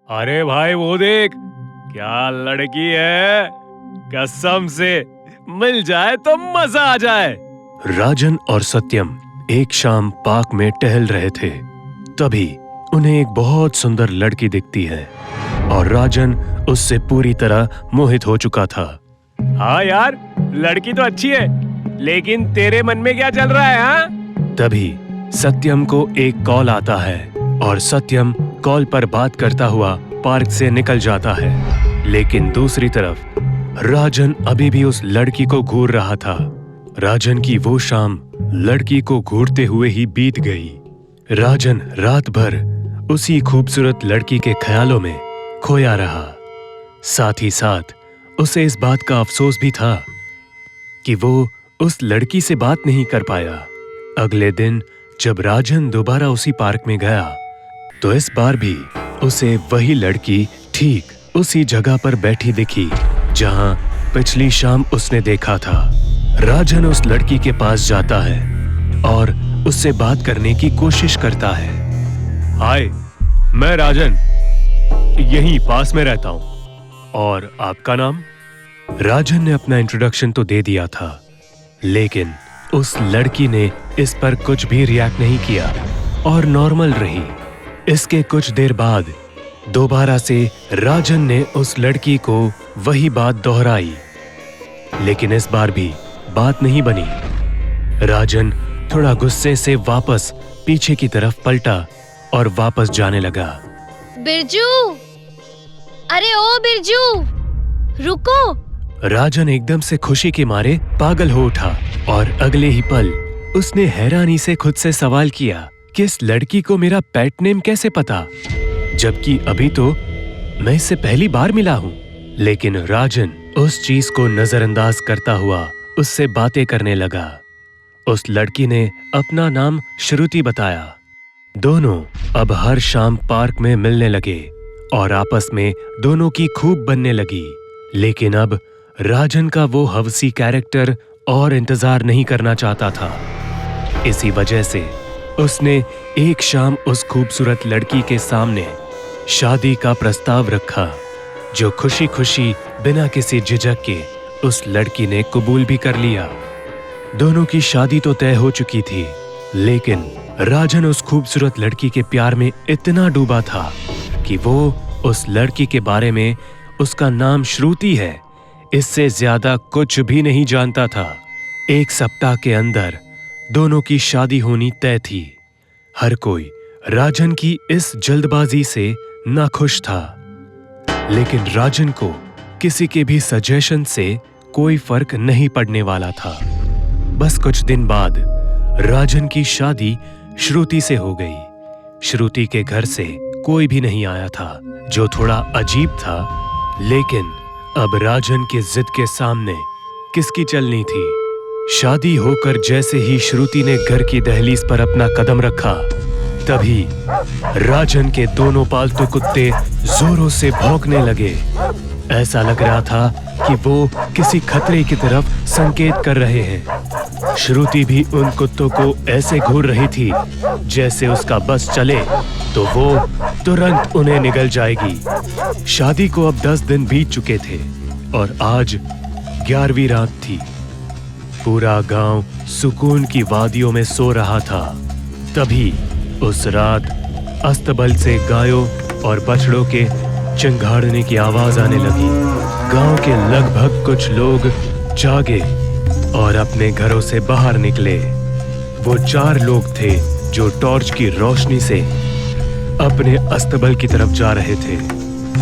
अरे भाई वो देख, क्या लड़की है, कसम से मिल जाए तो मजा आ जाए। राजन और सत्यम एक शाम पार्क में टहल रहे थे। तभी उन्हें एक बहुत सुंदर लड़की दिखती है और राजन उससे पूरी तरह मोहित हो चुका था। हाँ यार, लड़की तो अच्छी है, लेकिन तेरे मन में क्या चल रहा है? हाँ? तभी सत्यम को एक कॉल आता है और सत्यम कॉल पर बात करता हुआ पार्क से निकल जाता है। लेकिन दूसरी तरफ राजन अभी भी उस लड़की को घूर रहा था। राजन की वो शाम लड़की को घूरते हुए ही बीत गई। राजन रात भर उसी खूबसूरत लड़की के ख्यालों में खोया रहा। साथ ही साथ उसे इस बात का अफसोस भी था कि वो उस लड़की से बात नहीं कर पाया। अगले दिन जब राजन दोबारा उसी पार्क में गया तो इस बार भी उसे वही लड़की ठीक उसी जगह पर बैठी दिखी जहां पिछली शाम उसने देखा था। राजन उस लड़की के पास जाता है और उससे बात करने की कोशिश करता है। हाय, मैं राजन, यहीं पास में रहता हूं। और आपका नाम? राजन ने अपना इंट्रोडक्शन तो दे दिया था, लेकिन उस लड़की ने इस पर कुछ भी रिएक्ट नहीं किया और नॉर्मल रही। इसके कुछ देर बाद दोबारा से राजन ने उस लड़की को वही बात दोहराई, लेकिन इस बार भी बात नहीं बनी। राजन थोड़ा गुस्से से वापस पीछे की तरफ पलटा और वापस जाने लगा। बिरजू, अरे ओ बिरजू, रुको। राजन एकदम से खुशी के मारे पागल हो उठा और अगले ही पल उसने हैरानी से खुद से सवाल किया कि इस लड़की को मेरा पेट नेम कैसे पता, जबकि अभी तो मैं इससे पहली बार मिला हूँ। लेकिन राजन उस चीज को नजरअंदाज करता हुआ उससे बातें करने लगा। उस लड़की ने अपना नाम श्रुति बताया। दोनों अब हर शाम पार्क में मिलने लगे और आपस में दोनों की खूब बनने लगी। लेकिन अब राजन का वो हवसी कैरेक्टर और इंतजार नहीं करना चाहता था। इसी वजह से उसने एक शाम उस खूबसूरत लड़की के सामने शादी का प्रस्ताव रखा, जो खुशी खुशी बिना किसी झिझक के उस लड़की ने कबूल भी कर लिया। दोनों की शादी तो तय हो चुकी थी, लेकिन राजन उस खूबसूरत लड़की के प्यार में इतना डूबा था कि वो उस लड़की के बारे में उसका नाम श्रुति है इससे ज्यादा कुछ भी नहीं जानता था। एक सप्ताह के अंदर दोनों की शादी होनी तय थी। हर कोई राजन की इस जल्दबाजी से नाखुश था, लेकिन राजन को किसी के भी सजेशन से कोई फर्क नहीं पड़ने वाला था। बस कुछ दिन बाद राजन की शादी श्रुति से हो गई। श्रुति के घर से कोई भी नहीं आया था, जो थोड़ा अजीब था, लेकिन अब राजन की जिद के सामने किसकी चलनी थी। शादी होकर जैसे ही श्रुति ने घर की दहलीज पर अपना कदम रखा, तभी राजन के दोनों पालतू कुत्ते जोरों से भौंकने लगे। ऐसा लग रहा था कि वो किसी खतरे की तरफ संकेत कर रहे हैं। श्रुति भी उन कुत्तों को ऐसे घूर रही थी जैसे उसका बस चले तो वो तुरंत उन्हें निगल जाएगी। शादी को अब 10 दिन बीत चुके थे और आज 11वीं रात थी। पूरा गांव सुकून की वादियों में सो रहा था। तभी उस रात अस्तबल से गायों और बछड़ों के चिंगाड़ने की आवाज आने लगी। गांव के लगभग कुछ लोग जागे और अपने घरों से बाहर निकले। वो 4 लोग थे जो टॉर्च की रोशनी से अपने अस्तबल की तरफ जा रहे थे,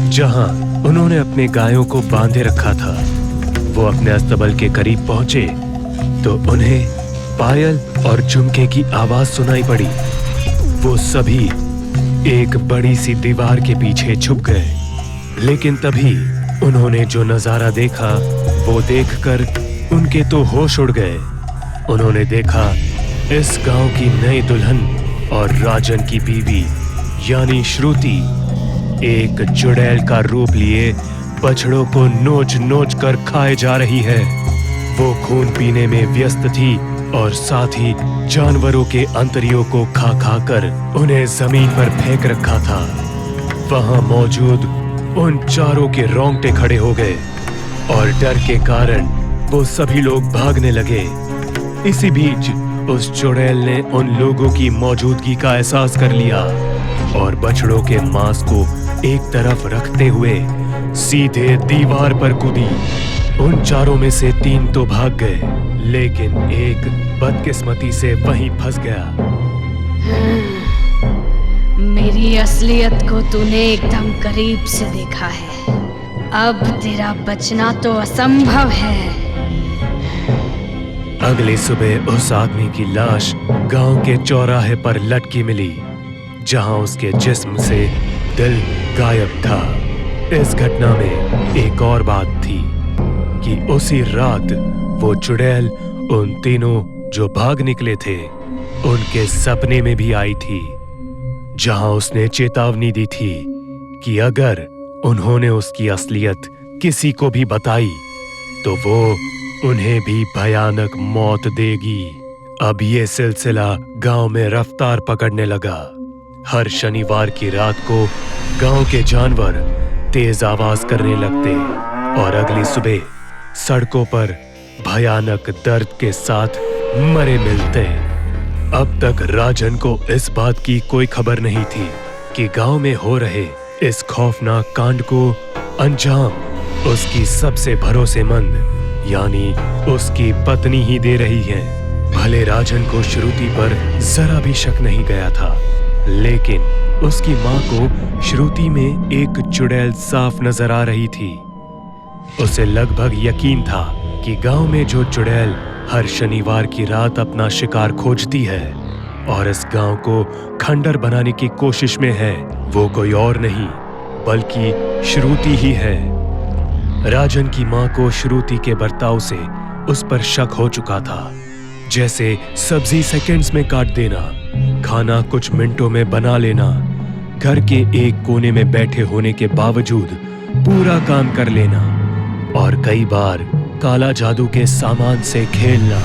जहां उन्होंने अपने गायों को बांधे रखा था। वो अपने अस्तबल के करीब पहुंचे तो उन्हें पायल और झुमके की आवाज सुनाई पड़ी। वो सभी एक बड़ी सी दीवार के पीछे छुप गए, लेकिन तभी उन्होंने जो नजारा देखा वो देखकर उनके तो होश उड़ गए। उन्होंने देखा इस गांव की नई दुल्हन और राजन की बीवी यानी श्रुति एक चुड़ैल का रूप लिए बछड़ों को नोच नोच कर खाए जा रही है। वो खून पीने में व्यस्त थी और साथ ही जानवरों के अंतड़ियों को खा खा कर उन्हें जमीन पर फेंक रखा था। वहां मौजूद उन चारों के रोंगटे खड़े हो गए और डर के कारण वो सभी लोग भागने लगे। इसी बीच उस चुड़ैल ने उन लोगों की मौजूदगी का एहसास कर लिया और बछड़ों के मांस को एक तरफ रखते हुए सीधे दीवार पर कूदी। उन चारों में से 3 तो भाग गए, लेकिन एक बदकिस्मती से वहीं फंस गया। मेरी असलियत को तूने एकदम करीब से देखा है। अब तेरा बचना तो असंभव है। अगली सुबह उस आदमी की लाश गांव के चौराहे पर लटकी मिली, जहां उसके जिस्म से दिल गायब था। इस घटना में एक और बात थी कि उसी रात वो चुड़ैल उन तीनों जो भाग निकले थे उनके सपने में भी आई थी, जहां उसने चेतावनी दी थी कि अगर उन्होंने उसकी असलियत किसी को भी बताई तो वो उन्हें भी भयानक मौत देगी। अब ये सिलसिला गांव में रफ्तार पकड़ने लगा। हर शनिवार की रात को गांव के जानवर तेज आवाज करने लगते और अगली सुबह सड़कों पर भयानक दर्द के साथ मरे मिलते। अब तक राजन को इस बात की कोई खबर नहीं थी कि गांव में हो रहे इस खौफनाक कांड को अंजाम उसकी सबसे भरोसेमंद यानी उसकी पत्नी ही दे रही है। भले राजन को श्रुति पर जरा भी शक नहीं गया था, लेकिन उसकी माँ को श्रुति में एक चुड़ैल साफ नजर आ रही थी। उसे लगभग यकीन था कि गांव में जो चुड़ैल हर शनिवार की रात अपना शिकार खोजती है और इस गांव को खंडर बनाने की कोशिश में है, वो कोई और नहीं बल्कि श्रुति ही है। राजन की माँ को श्रुति के बर्ताव से उस पर शक हो चुका था, जैसे सब्जी सेकंड्स में काट देना, खाना कुछ मिनटों में बना लेना, घर के एक कोने में बैठे होने के बावजूद पूरा काम कर लेना और कई बार काला जादू के सामान से खेलना।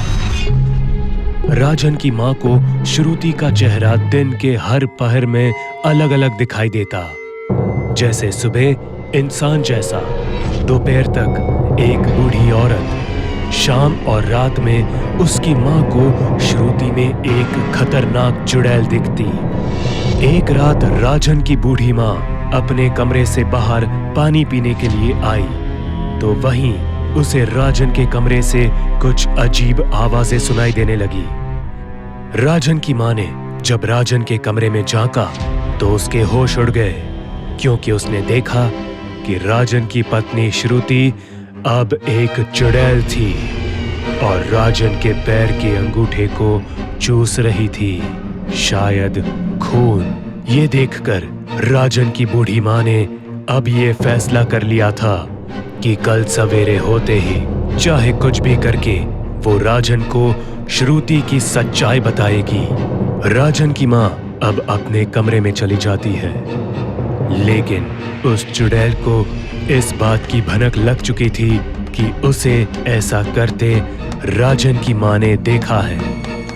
राजन की माँ को श्रुति का चेहरा दिन के हर पहर में अलग अलग दिखाई देता, जैसे सुबह इंसान जैसा, दोपहर तक एक बूढ़ी औरत, शाम और रात में उसकी माँ को श्रुति में एक खतरनाक चुड़ैल दिखती। एक रात राजन की बूढ़ी माँ अपने कमरे से बाहर पानी पीने के लिए आई तो वहीं उसे राजन के कमरे से कुछ अजीब आवाजें सुनाई देने लगी। राजन की माँ ने जब राजन के कमरे में झांका तो उसके होश उड़ गए, क्योंकि उसने देखा कि राजन की पत्नी श्रुति अब एक चुड़ैल थी और राजन के पैर के अंगूठे को चूस रही थी, शायद खून। ये देखकर राजन की बूढ़ी माँ ने अब ये फैसला कर लिया था कि कल सवेरे होते ही चाहे कुछ भी करके वो राजन को श्रुति की सच्चाई बताएगी। राजन की माँ अब अपने कमरे में चली जाती है, लेकिन उस चुड़ैल को इस बात की भनक लग चुकी थी कि उसे ऐसा करते राजन की माँ ने देखा है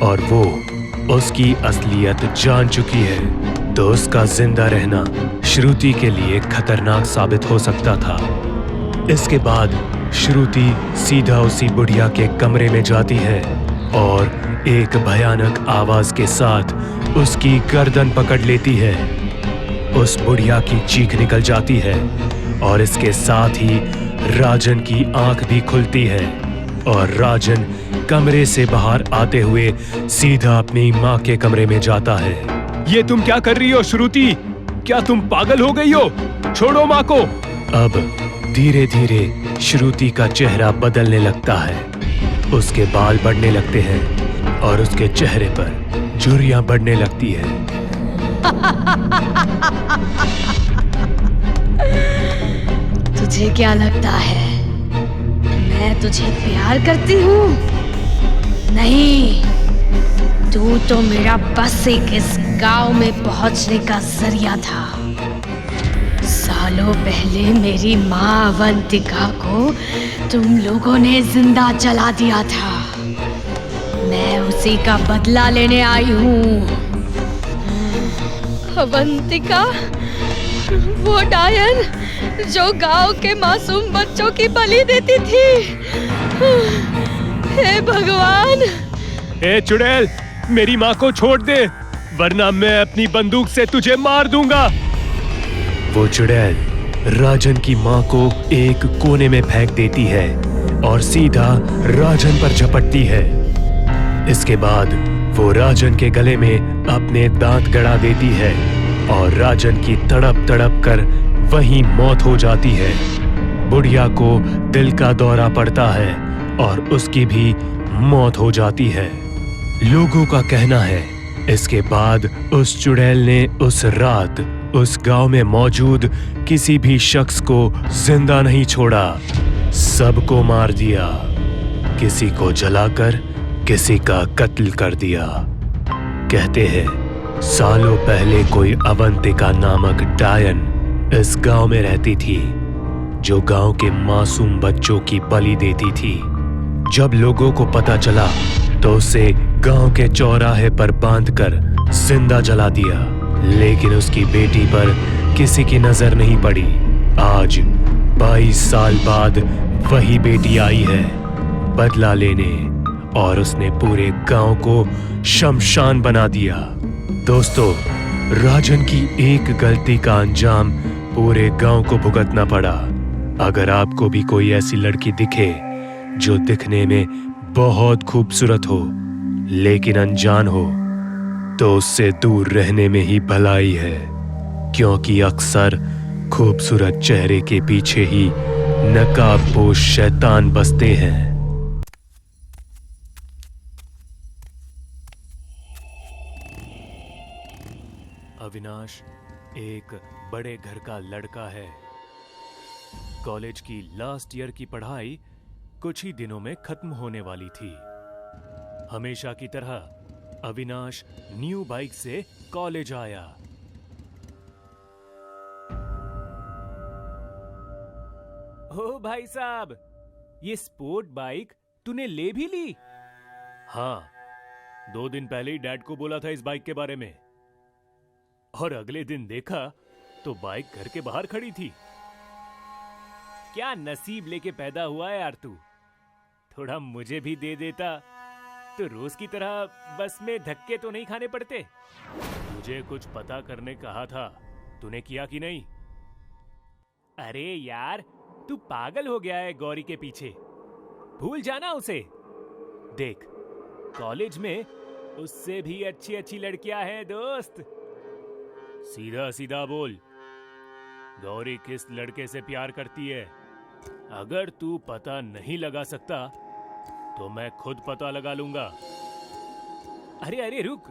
और वो उसकी असलियत जान चुकी है, तो उसका जिंदा रहना श्रुति के लिए खतरनाक साबित हो सकता था। इसके बाद श्रुति सीधा उसी बुढ़िया के कमरे में जाती है और एक भयानक आवाज के साथ उसकी गर्दन पकड़ लेती है। उस बुढ़िया की चीख निकल जाती है और इसके साथ ही राजन की आंख भी खुलती है और राजन कमरे से बाहर आते हुए सीधा अपनी माँ के कमरे में जाता है। ये तुम क्या कर रही हो श्रुति? क्या तुम पागल हो गई हो? छोड़ो माँ को। अब धीरे धीरे श्रुति का चेहरा बदलने लगता है, उसके बाल बढ़ने लगते हैं और उसके चेहरे पर झुर्रियां बढ़ने लगती है। तुझे क्या लगता है मैं तुझे प्यार करती हूँ? नहीं, तू तो मेरा बस एक इस गांव में पहुंचने का जरिया था। सालों पहले मेरी माँ अवंतिका को तुम लोगों ने जिंदा जला दिया था। मैं उसी का बदला लेने आई हूँ। अवंतिका? वो डायन जो गांव के मासूम बच्चों की बलि देती थी। हे भगवान! ए चुड़ैल, मेरी माँ को छोड़ दे, वरना मैं अपनी बंदूक से तुझे मार दूंगा। वो चुड़ैल राजन की माँ को एक कोने में फेंक देती है और सीधा राजन पर झपटती है। इसके बाद वो राजन के गले में अपने दांत गड़ा देती है और राजन की तड़प तड़प कर वहीं मौत हो जाती है। बुढ़िया को दिल का दौरा पड़ता है और उसकी भी मौत हो जाती है। लोगों का कहना है इसके बाद उस चुड़ैल ने उस रात उस गांव में मौजूद किसी भी शख्स को जिंदा नहीं छोड़ा, सबको मार दिया, किसी को जलाकर किसी का कत्ल कर दिया। कहते हैं सालों पहले कोई अवंतिका नामक डायन इस गांव में रहती थी, जो गांव के मासूम बच्चों की बलि देती थी। जब लोगों को पता चला तो उसे गांव के चौराहे पर बांधकर जिंदा जला दिया, लेकिन उसकी बेटी पर किसी की नजर नहीं पड़ी। आज 22 साल बाद वही बेटी आई है बदला लेने और उसने पूरे गांव को शमशान बना दिया। दोस्तों, राजन की एक गलती का अंजाम पूरे गांव को भुगतना पड़ा। अगर आपको भी कोई ऐसी लड़की दिखे जो दिखने में बहुत खूबसूरत हो लेकिन अनजान हो, तो उससे दूर रहने में ही भलाई है, क्योंकि अक्सर खूबसूरत चेहरे के पीछे ही नकाबपोश शैतान बसते हैं। अविनाश एक बड़े घर का लड़का है। कॉलेज की लास्ट ईयर की पढ़ाई कुछ ही दिनों में खत्म होने वाली थी। हमेशा की तरह अविनाश न्यू बाइक से कॉलेज आया। ओ भाई साहब, ये स्पोर्ट बाइक तूने ले भी ली? हाँ, 2 दिन पहले ही डैड को बोला था इस बाइक के बारे में, और अगले दिन देखा तो बाइक घर के बाहर खड़ी थी। क्या नसीब लेके पैदा हुआ है यार तू। थोड़ा मुझे भी दे देता तो रोज की तरह बस में धक्के तो नहीं खाने पड़ते। तुझे कुछ पता करने कहा था, तूने किया कि नहीं? अरे यार, तू पागल हो गया है गौरी के पीछे। भूल जाना उसे। देख, कॉलेज में उससे भी अच्छी अच्छी लड़कियां हैं दोस्त। सीधा सीधा बोल, गौरी किस लड़के से प्यार करती है? अगर तू पता नहीं लगा सकता तो मैं खुद पता लगा लूंगा। अरे अरे रुक,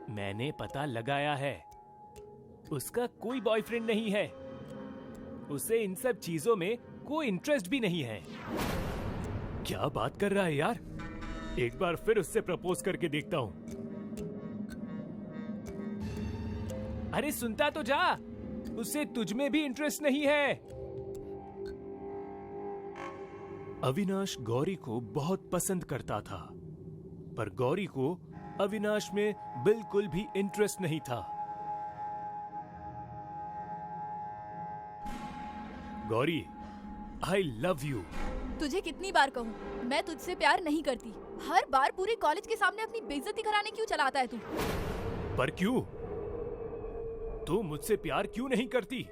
मैंने पता लगाया है। उसका कोई बॉयफ्रेंड नहीं है। उसे इन सब चीजों में कोई इंटरेस्ट भी नहीं है। क्या बात कर रहा है यार? एक बार फिर उससे प्रपोज करके देखता हूं। अरे सुनता तो जा, उसे तुझ में भी इंटरेस्ट नहीं है। अविनाश गौरी को बहुत पसंद करता था, पर गौरी को अविनाश में बिल्कुल भी इंटरेस्ट नहीं था। Gauri, I love you. तुझे कितनी बार कहूँ, मैं तुझसे प्यार नहीं करती। हर बार पूरे कॉलेज के सामने अपनी बेइज्जती कराने क्यों चला आता है तू? पर क्यों? तू मुझसे प्यार क्यों नहीं करती?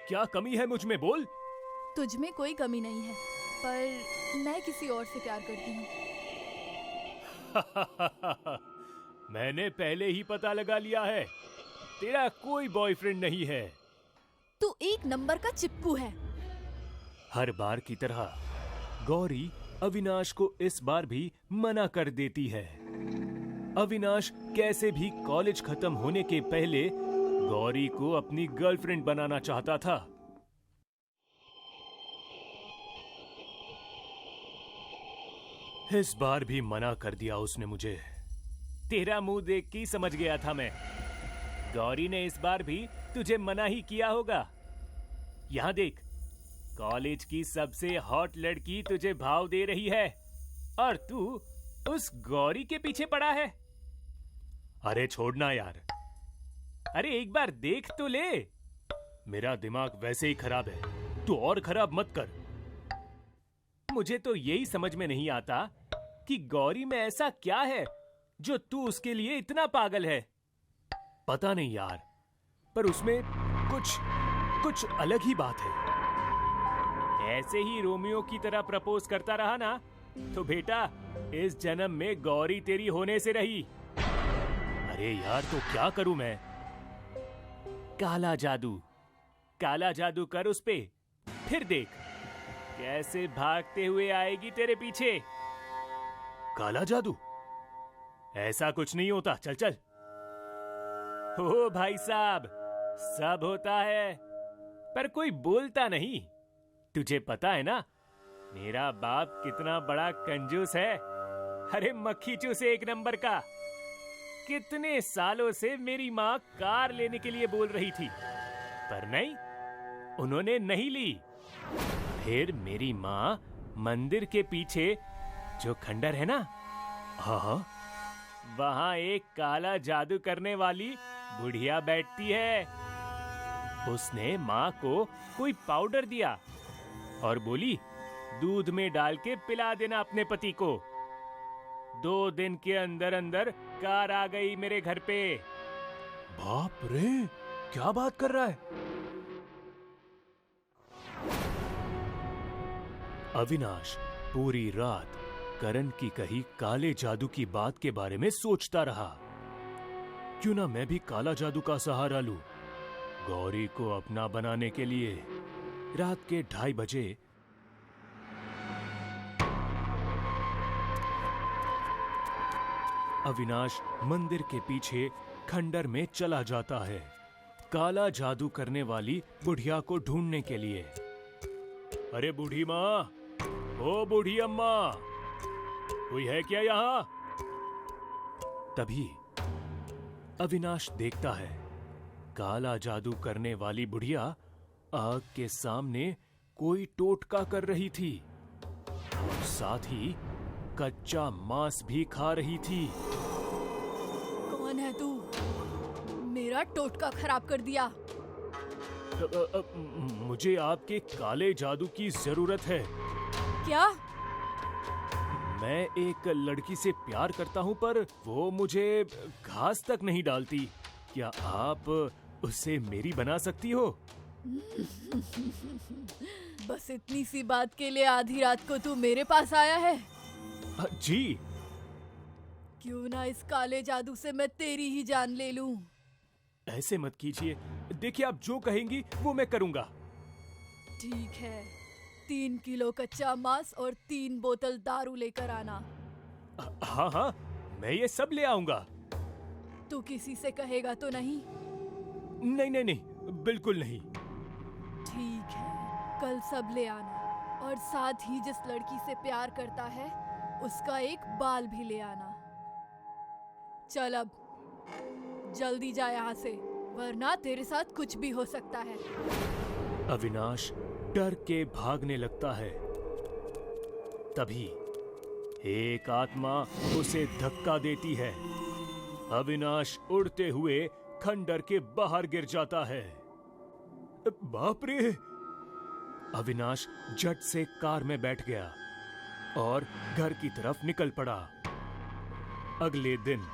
क्या कमी है मुझ में, बोल। तुझ में कोई कमी नहीं है, पर मैं किसी और से प्यार करती हूँ। मैंने पहले ही पता लगा लिया है, तेरा कोई बॉयफ्रेंड नहीं है। तू एक नंबर का चिपकू है। हर बार की तरह गौरी अविनाश को इस बार भी मना कर देती है। अविनाश कैसे भी कॉलेज खत्म होने के पहले गौरी को अपनी गर्लफ्रेंड बनाना चाहता था। इस बार भी मना कर दिया उसने मुझे। तेरा मुंह देख के समझ गया था मैं। गौरी ने इस बार भी तुझे मना ही किया होगा। यहां देख, कॉलेज की सबसे हॉट लड़की तुझे भाव दे रही है और तू उस गौरी के पीछे पड़ा है। अरे छोड़ना यार। अरे एक बार देख तो ले, मेरा दिमाग वैसे ही खराब है, तू और खराब मत कर। मुझे तो यही समझ में नहीं आता कि गौरी में ऐसा क्या है जो तू उसके लिए इतना पागल है। पता नहीं यार, पर उसमें कुछ अलग ही बात है। ऐसे ही रोमियो की तरह प्रपोज करता रहा ना, तो बेटा इस जन्म में गौरी तेरी होने से रही। अरे यार, तो क्या करूं मैं? काला जादू कर उस पे, फिर देख कैसे भागते हुए आएगी तेरे पीछे। काला जादू? ऐसा कुछ नहीं होता, चल चल। ओ भाई साहब, सब होता है, पर कोई बोलता नहीं। तुझे पता है ना मेरा बाप कितना बड़ा कंजूस है। अरे मक्खी चूसे एक नंबर का। कितने सालों से मेरी माँ कार लेने के लिए बोल रही थी, पर नहीं, उन्होंने नहीं ली। फिर मेरी माँ मंदिर के पीछे जो खंडर है ना, हाँ, वहां एक काला जादू करने वाली बुढ़िया बैठती है। उसने माँ को कोई पाउडर दिया और बोली दूध में डाल के पिला देना अपने पति को। 2 दिन के अंदर अंदर कार आ गई मेरे घर पे। बाप रे, क्या बात कर रहा है? अविनाश पूरी रात करण की कही काले जादू की बात के बारे में सोचता रहा। क्यों ना मैं भी काला जादू का सहारा लूं, गौरी को अपना बनाने के लिए। रात के 2:30 बजे अविनाश मंदिर के पीछे खंडर में चला जाता है, काला जादू करने वाली बुढ़िया को ढूंढने के लिए। अरे बूढ़ी माँ, ओ बूढ़ी अम्मा, कोई है क्या यहाँ? तभी अविनाश देखता है काला जादू करने वाली बुढ़िया आग के सामने कोई टोटका कर रही थी और साथ ही कच्चा मांस भी खा रही थी। कौन है तू? मेरा टोटका खराब कर दिया। मुझे आपके काले जादू की जरूरत है। क्या? मैं एक लड़की से प्यार करता हूँ, पर वो मुझे घास तक नहीं डालती। क्या आप उसे मेरी बना सकती हो? बस इतनी सी बात के लिए आधी रात को तू मेरे पास आया है? जी। क्यों ना इस काले जादू से मैं तेरी ही जान ले लूं। ऐसे मत कीजिए, देखिए आप जो कहेंगी वो मैं करूंगा। ठीक है, 3 किलो कच्चा मांस और 3 बोतल दारू लेकर आना। हाँ हाँ, मैं ये सब ले आऊंगा। तू किसी से कहेगा तो नहीं? नहीं नहीं नहीं, बिल्कुल नहीं। ठीक है, कल सब ले आना, और साथ ही जिस लड़की से प्यार करता है उसका एक बाल भी ले आना। चल अब जल्दी जा यहाँ से, वरना तेरे साथ कुछ भी हो सकता है। अविनाश डर के भागने लगता है। तभी एक आत्मा उसे धक्का देती है। अविनाश उड़ते हुए खंडर के बाहर गिर जाता है। बाप रे! अविनाश झट से कार में बैठ गया और घर की तरफ निकल पड़ा। अगले दिन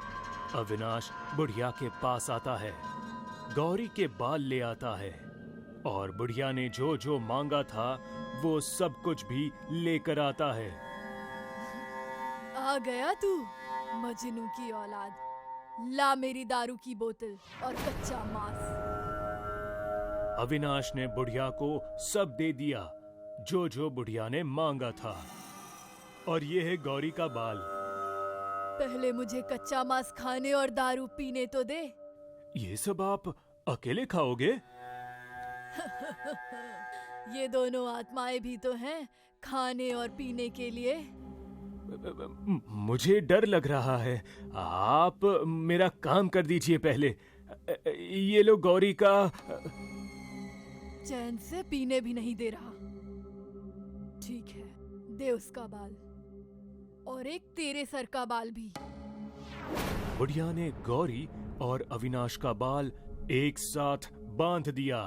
अविनाश बुढ़िया के पास आता है, गौरी के बाल ले आता है और बुढ़िया ने जो जो मांगा था वो सब कुछ भी लेकर आता है। आ गया तू, मजनू की औलाद। ला मेरी दारू की बोतल और कच्चा मांस। अविनाश ने बुढ़िया को सब दे दिया जो जो बुढ़िया ने मांगा था। और ये है गौरी का बाल। पहले मुझे कच्चा मांस खाने और दारू पीने तो दे। ये सब आप अकेले खाओगे? ये दोनों आत्माएं भी तो हैं खाने और पीने के लिए। मुझे डर लग रहा है, आप मेरा काम कर दीजिए पहले। ये लो गौरी का। चैन से पीने भी नहीं दे रहा। ठीक है, दे उसका बाल और एक तेरे सर का बाल भी। बुढ़िया ने गौरी और अविनाश का बाल एक साथ बांध दिया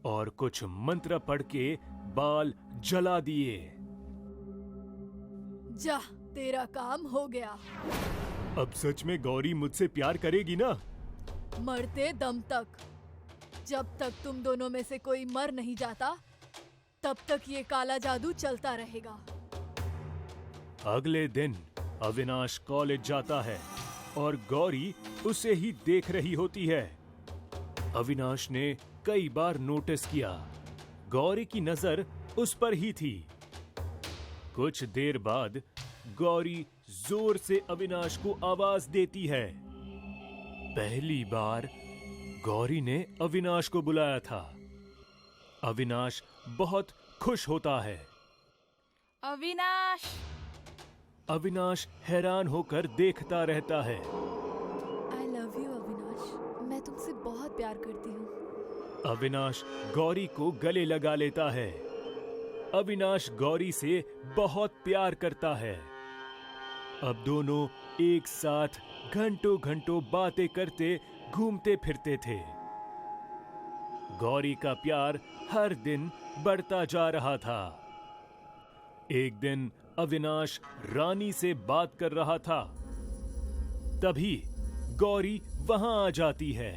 और कुछ मंत्र पढ़ के बाल जला दिए। जा, तेरा काम हो गया। अब सच में गौरी मुझसे प्यार करेगी ना? मरते दम तक। जब तक तुम दोनों में से कोई मर नहीं जाता, तब तक ये काला जादू चलता रहेगा। अगले दिन अविनाश कॉलेज जाता है और गौरी उसे ही देख रही होती है। अविनाश ने कई बार नोटिस किया, गौरी की नजर उस पर ही थी। कुछ देर बाद गौरी जोर से अविनाश को आवाज देती है। पहली बार गौरी ने अविनाश को बुलाया था। अविनाश बहुत खुश होता है। अविनाश! अविनाश हैरान होकर देखता रहता है। आई लव यू अविनाश, मैं तुमसे बहुत प्यार करती हूँ। अविनाश गौरी को गले लगा लेता है। अविनाश गौरी से बहुत प्यार करता है। अब दोनों एक साथ घंटों घंटों बातें करते घूमते फिरते थे। गौरी का प्यार हर दिन बढ़ता जा रहा था। एक दिन अविनाश रानी से बात कर रहा था। तभी गौरी वहां आ जाती है।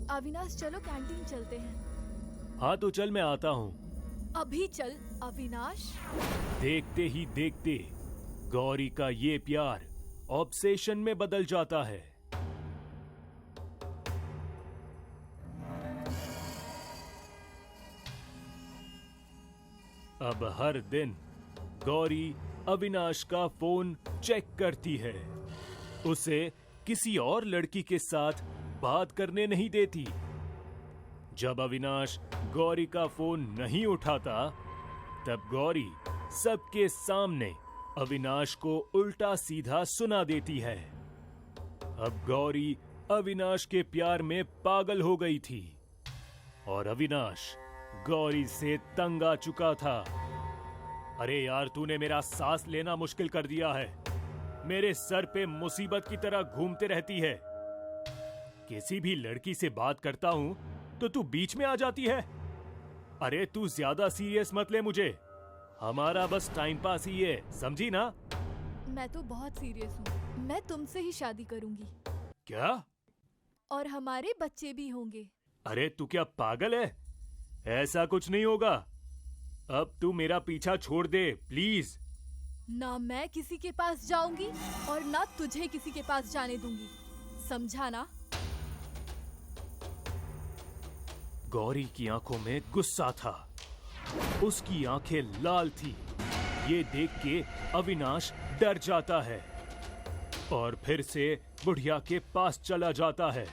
अविनाश, चलो कैंटीन चलते हैं। हाँ तो चल, मैं आता हूँ। अभी चल अविनाश। देखते ही देखते गौरी का ये प्यार ऑब्सेशन में बदल जाता है। अब हर दिन गौरी अविनाश का फोन चेक करती है। उसे किसी और लड़की के साथ बात करने नहीं देती। जब अविनाश गौरी का फोन नहीं उठाता, तब गौरी सबके सामने अविनाश को उल्टा सीधा सुना देती है। अब गौरी अविनाश के प्यार में पागल हो गई थी और अविनाश गौरी से तंग आ चुका था। अरे यार, तूने मेरा सांस लेना मुश्किल कर दिया है। मेरे सर पे मुसीबत की तरह घूमते रहती है। किसी भी लड़की से बात करता हूं तो तू बीच में आ जाती है। अरे तू ज्यादा सीरियस मत ले मुझे। हमारा बस टाइम पास ही है, समझी ना? मैं तो बहुत सीरियस हूँ। मैं तुमसे ही शादी करूंगी क्या? और हमारे बच्चे भी होंगे। अरे तू क्या पागल है? ऐसा कुछ नहीं होगा। अब तू मेरा पीछा छोड़ दे प्लीज। ना मैं किसी के पास जाऊंगी और ना तुझे किसी के पास जाने दूंगी, समझा ना? गौरी की आंखों में गुस्सा था। उसकी आंखें लाल थी। ये देख के अविनाश डर जाता है और फिर से बुढ़िया के पास चला जाता है।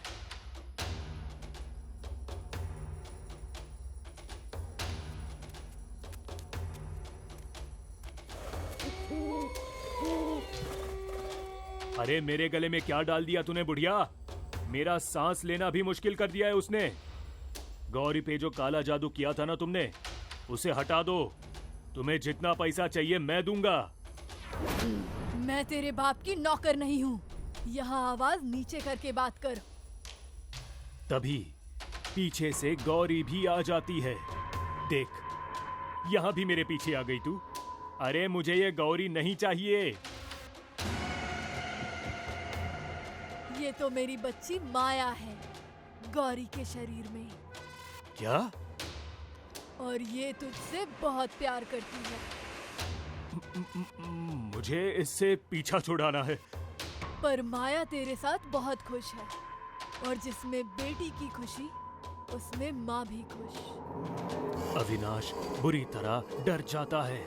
अरे मेरे गले में क्या डाल दिया तूने बुढ़िया? मेरा सांस लेना भी मुश्किल कर दिया है उसने। गौरी पे जो काला जादू किया था ना तुमने, उसे हटा दो। तुम्हें जितना पैसा चाहिए मैं दूंगा। मैं तेरे बाप की नौकर नहीं हूँ। यहाँ आवाज नीचे करके बात कर। तभी पीछे से गौरी भी आ जाती है। देख, यहाँ भी मेरे पीछे आ गई तू। अरे मुझे ये गौरी नहीं चाहिए। ये तो मेरी बच्ची माया है, गौरी के शरीर में। क्या? और ये तुझसे बहुत प्यार करती है। मुझे इससे पीछा छुड़ाना है। पर माया तेरे साथ बहुत खुश है, और जिसमें बेटी की खुशी, उसमें माँ भी खुश। अविनाश बुरी तरह डर जाता है।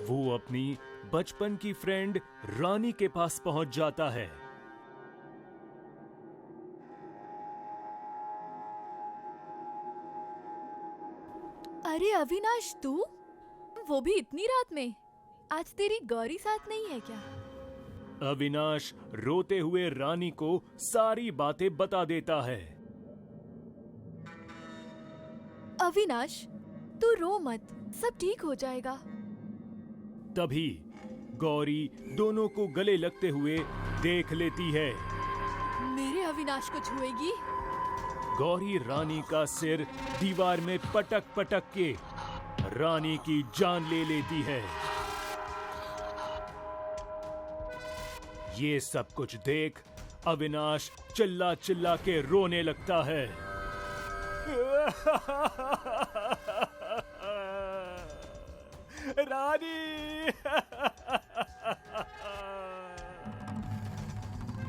वो अपनी बचपन की फ्रेंड रानी के पास पहुंच जाता है। अरे अविनाश, तू? वो भी इतनी रात में? आज तेरी गौरी साथ नहीं है क्या? अविनाश रोते हुए रानी को सारी बातें बता देता है। अविनाश, तू रो मत, सब ठीक हो जाएगा। तभी गौरी दोनों को गले लगते हुए देख लेती है। मेरे अविनाश को छुएगी? गौरी रानी का सिर दीवार में पटक पटक के रानी की जान ले लेती है। ये सब कुछ देख अविनाश चिल्ला चिल्ला के रोने लगता है। रानी!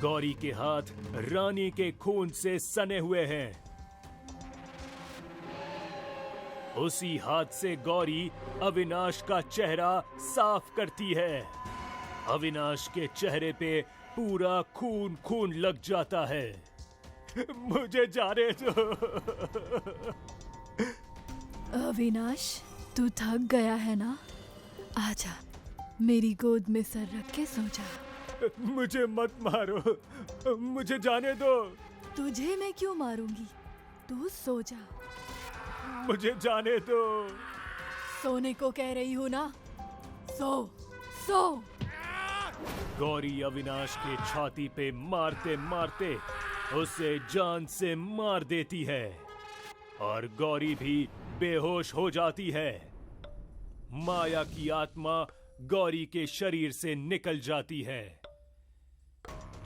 गौरी के हाथ रानी के खून से सने हुए हैं। उसी हाथ से गौरी अविनाश का चेहरा साफ करती है। अविनाश के चेहरे पे पूरा खून खून लग जाता है। मुझे जाने दो। अविनाश, तू थक गया है ना? आजा, मेरी गोद में सर रख के सो जा। मुझे मत मारो, मुझे जाने दो। तुझे मैं क्यों मारूंगी? तू सो जा। मुझे जाने दो। सोने को कह रही हूँ ना? सो सो। गौरी अविनाश के छाती पे मारते मारते उसे जान से मार देती है और गौरी भी बेहोश हो जाती है। माया की आत्मा गौरी के शरीर से निकल जाती है।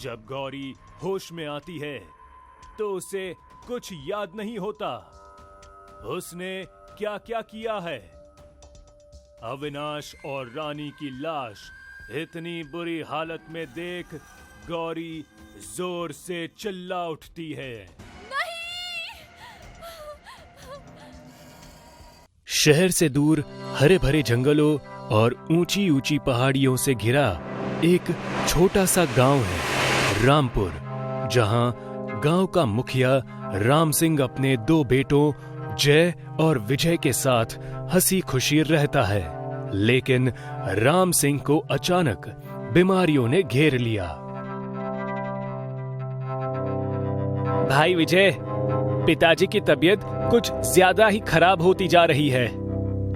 जब गौरी होश में आती है तो उसे कुछ याद नहीं होता उसने क्या क्या किया है। अविनाश और रानी की लाश इतनी बुरी हालत में देख गौरी जोर से चिल्ला उठती है। शहर से दूर हरे भरे जंगलों और ऊंची ऊंची पहाड़ियों से घिरा एक छोटा सा गांव है, रामपुर, जहां गांव का मुखिया राम सिंह अपने 2 बेटों जय और विजय के साथ हंसी खुशी रहता है। लेकिन राम सिंह को अचानक बीमारियों ने घेर लिया। भाई विजय, पिताजी की तबीयत कुछ ज्यादा ही खराब होती जा रही है।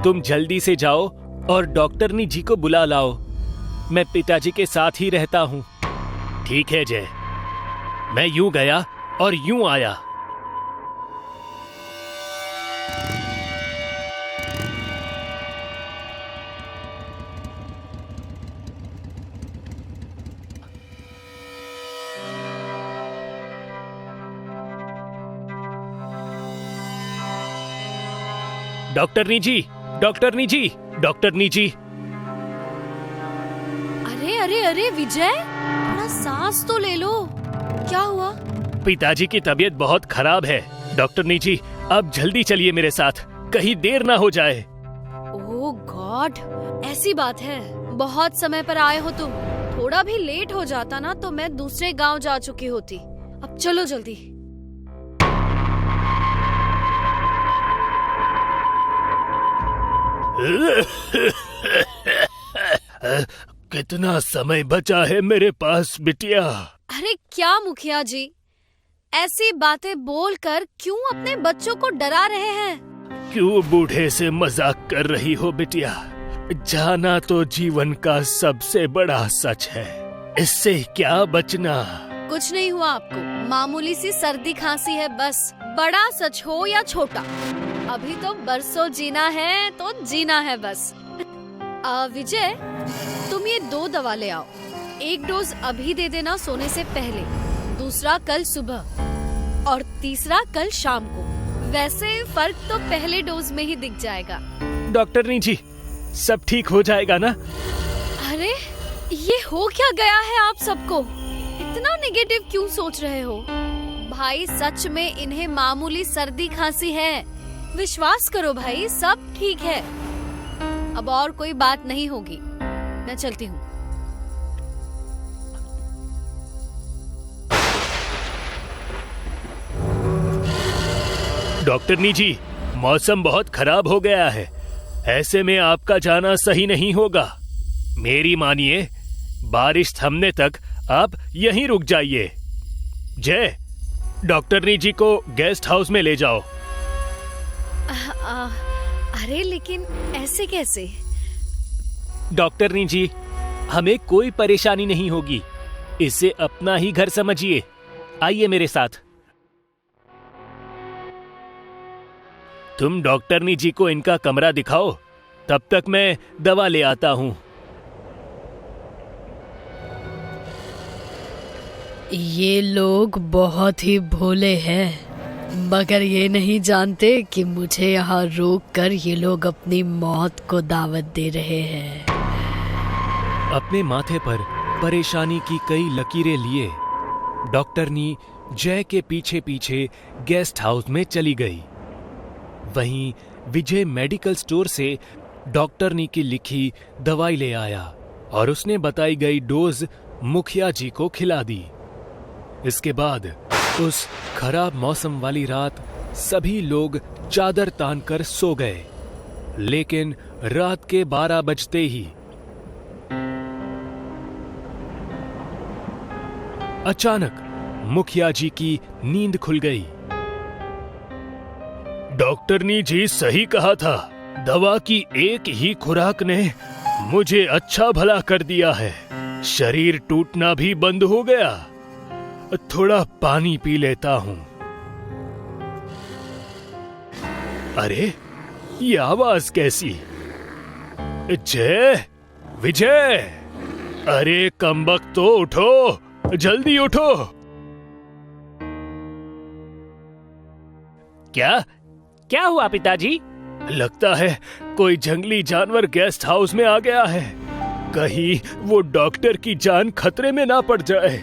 तुम जल्दी से जाओ और डॉक्टरनी जी को बुला लाओ। मैं पिताजी के साथ ही रहता हूँ। ठीक है जय, मैं यूं गया और यूं आया। डॉक्टरनी जी, डॉक्टरनी जी, डॉक्टरनी जी। अरे अरे अरे विजय, थोड़ा सांस तो ले लो। क्या हुआ? पिताजी की तबीयत बहुत खराब है। डॉक्टरनी जी, आप जल्दी चलिए मेरे साथ, कहीं देर ना हो जाए। ओह गॉड, ऐसी बात है? बहुत समय पर आए हो तुम। थोड़ा भी लेट हो जाता ना तो मैं दूसरे गांव जा चुकी होती। अब चलो जल्दी। कितना समय बचा है मेरे पास बिटिया? अरे क्या मुखिया जी, ऐसी बातें बोलकर क्यों अपने बच्चों को डरा रहे हैं? क्यों बूढ़े से मजाक कर रही हो बिटिया? जाना तो जीवन का सबसे बड़ा सच है, इससे क्या बचना। कुछ नहीं हुआ आपको, मामूली सी सर्दी खांसी है बस। बड़ा सच हो या छोटा, अभी तो बरसों जीना है तो जीना है बस। विजय, तुम ये 2 दवा ले आओ। एक डोज अभी दे देना सोने से पहले, दूसरा कल सुबह और तीसरा कल शाम को। वैसे फर्क तो पहले डोज में ही दिख जाएगा। डॉक्टरनी जी, सब ठीक हो जाएगा ना? अरे ये हो क्या गया है आप सबको? इतना नेगेटिव क्यों सोच रहे हो? भाई सच में इन्हें मामूली सर्दी खांसी है। विश्वास करो भाई, सब ठीक है। अब और कोई बात नहीं होगी। मैं चलती हूँ। डॉक्टरनी जी, मौसम बहुत खराब हो गया है, ऐसे में आपका जाना सही नहीं होगा। मेरी मानिए, बारिश थमने तक आप यहीं रुक जाइए। जय, डॉक्टरनी जी को गेस्ट हाउस में ले जाओ। अरे लेकिन ऐसे कैसे? डॉक्टरनी जी, हमें कोई परेशानी नहीं होगी। इसे अपना ही घर समझिए। आइए मेरे साथ। तुम डॉक्टरनी जी को इनका कमरा दिखाओ, तब तक मैं दवा ले आता हूं। ये लोग बहुत ही भोले हैं, मगर ये नहीं जानते कि मुझे यहाँ रोक कर ये लोग अपनी मौत को दावत दे रहे हैं। अपने माथे पर परेशानी की कई लकीरें लिए डॉक्टरनी जय के पीछे पीछे गेस्ट हाउस में चली गई। वहीं विजय मेडिकल स्टोर से डॉक्टरनी की लिखी दवाई ले आया और उसने बताई गई डोज मुखिया जी को खिला दी। इसके बाद उस खराब मौसम वाली रात सभी लोग चादर तानकर सो गए। लेकिन रात के 12 बजते ही अचानक मुखिया जी की नींद खुल गई। डॉक्टरनी जी सही कहा था, दवा की एक ही खुराक ने मुझे अच्छा भला कर दिया है। शरीर टूटना भी बंद हो गया। थोड़ा पानी पी लेता हूं। अरे ये आवाज कैसी? जय, विजय, अरे कमबख्त तो उठो, जल्दी उठो। क्या हुआ पिताजी? लगता है कोई जंगली जानवर गेस्ट हाउस में आ गया है। कहीं वो डॉक्टर की जान खतरे में ना पड़ जाए।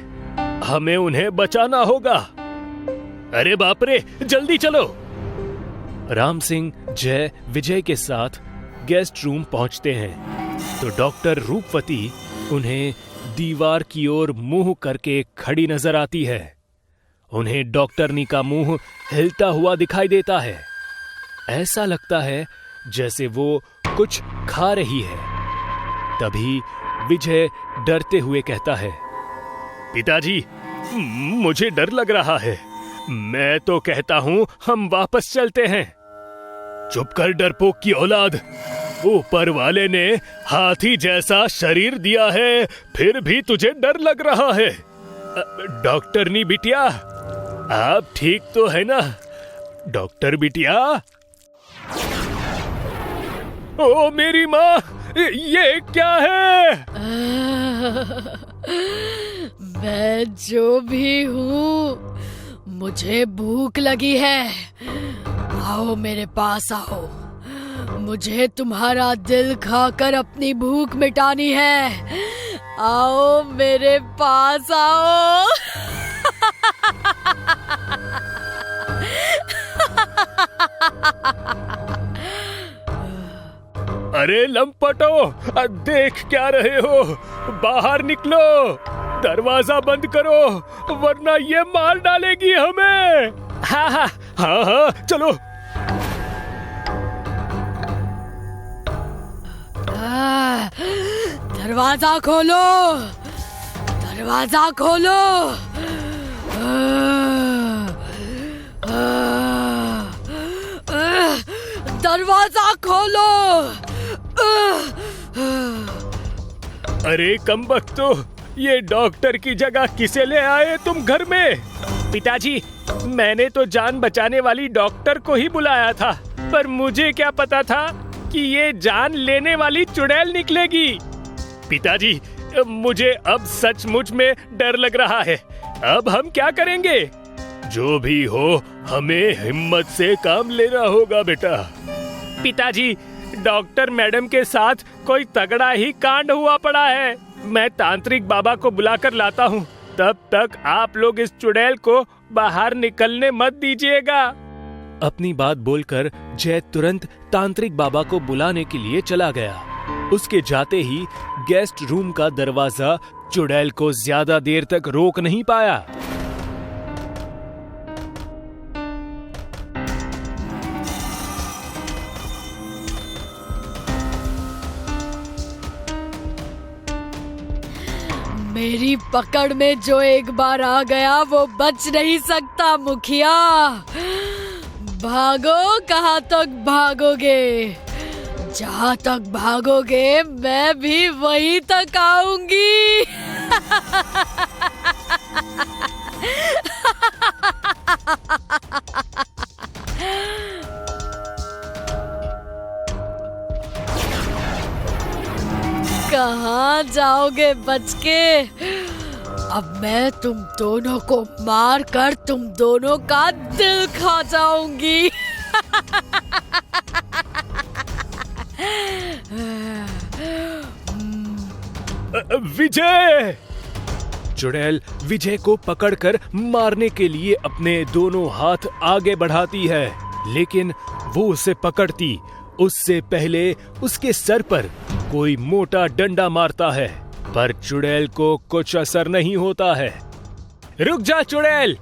हमें उन्हें बचाना होगा। अरे बाप रे, जल्दी चलो। राम सिंह जय विजय के साथ गेस्ट रूम पहुंचते हैं तो डॉक्टर रूपवती उन्हें दीवार की ओर मुंह करके खड़ी नजर आती है। उन्हें डॉक्टरनी का मुंह हिलता हुआ दिखाई देता है। ऐसा लगता है जैसे वो कुछ खा रही है। तभी विजय डरते हुए कहता है, पिताजी, मुझे डर लग रहा है। मैं तो कहता हूं हम वापस चलते हैं। चुप कर डरपोक की औलाद। ऊपर वाले ने हाथी जैसा शरीर दिया है, फिर भी तुझे डर लग रहा है। डॉक्टरनी बिटिया, आप ठीक तो है ना? डॉक्टर बिटिया। ओ मेरी माँ, ये क्या है? मैं जो भी हूँ, मुझे भूख लगी है। आओ मेरे पास आओ। मुझे तुम्हारा दिल खाकर अपनी भूख मिटानी है। आओ मेरे पास आओ। अरे लंपटो, देख क्या रहे हो? बाहर निकलो, दरवाजा बंद करो, वरना ये मार डालेगी हमें। हाँ, चलो। दरवाजा खोलो, दरवाजा खोलो। दरवाजा खोलो। अरे कमबख्तो, ये डॉक्टर की जगह किसे ले आए तुम घर में? पिताजी, मैंने तो जान बचाने वाली डॉक्टर को ही बुलाया था, पर मुझे क्या पता था कि ये जान लेने वाली चुड़ैल निकलेगी। पिताजी, मुझे अब सचमुच में डर लग रहा है। अब हम क्या करेंगे? जो भी हो, हमें हिम्मत से काम लेना होगा बेटा। पिताजी, डॉक्टर मैडम के साथ कोई तगड़ा ही कांड हुआ पड़ा है। मैं तांत्रिक बाबा को बुलाकर लाता हूँ। तब तक आप लोग इस चुड़ैल को बाहर निकलने मत दीजिएगा। अपनी बात बोलकर जय तुरंत तांत्रिक बाबा को बुलाने के लिए चला गया। उसके जाते ही गेस्ट रूम का दरवाजा चुड़ैल को ज्यादा देर तक रोक नहीं पाया। मेरी पकड़ में जो एक बार आ गया वो बच नहीं सकता मुखिया। भागो, कहाँ तक भागोगे? जहाँ तक भागोगे मैं भी वहीं तक आऊंगी। कहाँ जाओगे बच के? अब मैं तुम दोनों को मार कर तुम दोनों का दिल खा जाऊंगी। विजय! चुड़ैल विजय को पकड़कर मारने के लिए अपने दोनों हाथ आगे बढ़ाती है, लेकिन वो उसे पकड़ती उससे पहले उसके सर पर कोई मोटा डंडा मारता है, पर चुड़ैल को कुछ असर नहीं होता है। रुक जा चुड़ैल!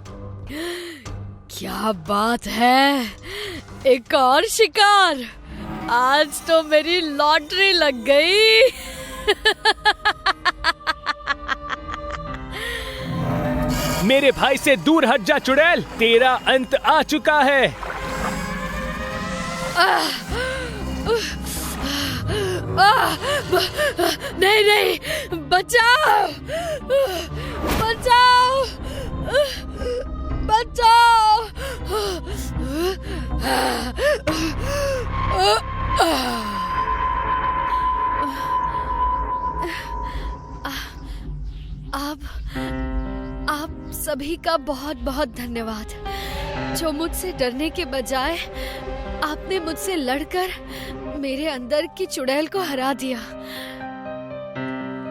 क्या बात है, एक और शिकार! आज तो मेरी लॉटरी लग गई। मेरे भाई से दूर हट जा चुड़ैल, तेरा अंत आ चुका है। नहीं नहीं, बचाओ बचाओ बचाओ। आप सभी का बहुत बहुत धन्यवाद, जो मुझसे डरने के बजाय आपने मुझसे लड़कर मेरे अंदर की चुड़ैल को हरा दिया।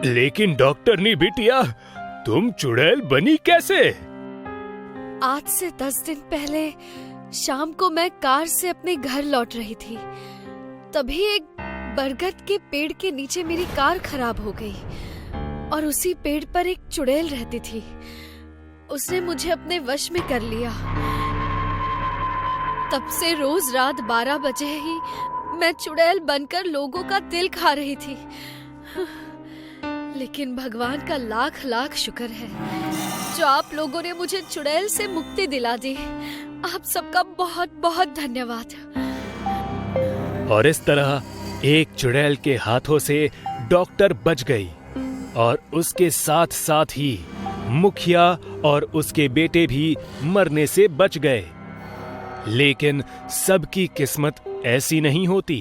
लेकिन डॉक्टर ने बिटिया, तुम चुड़ैल बनी कैसे? आज से 10 दिन पहले शाम को मैं कार से अपने घर लौट रही थी, तभी एक बरगद के पेड़ के नीचे मेरी कार खराब हो गई और उसी पेड़ पर एक चुड़ैल रहती थी। उसने मुझे अपने वश में कर लिया। तब से रोज रात 12 बजे ही मैं चुड़ैल बनकर लोगों का दिल खा रही थी। लेकिन भगवान का लाख लाख शुक्र है जो आप लोगों ने मुझे चुड़ैल से मुक्ति दिला दी। आप सबका बहुत बहुत धन्यवाद। और इस तरह एक चुड़ैल के हाथों से डॉक्टर बच गई और उसके साथ साथ ही मुखिया और उसके बेटे भी मरने से बच गए। लेकिन सबकी किस्मत ऐसी नहीं होती।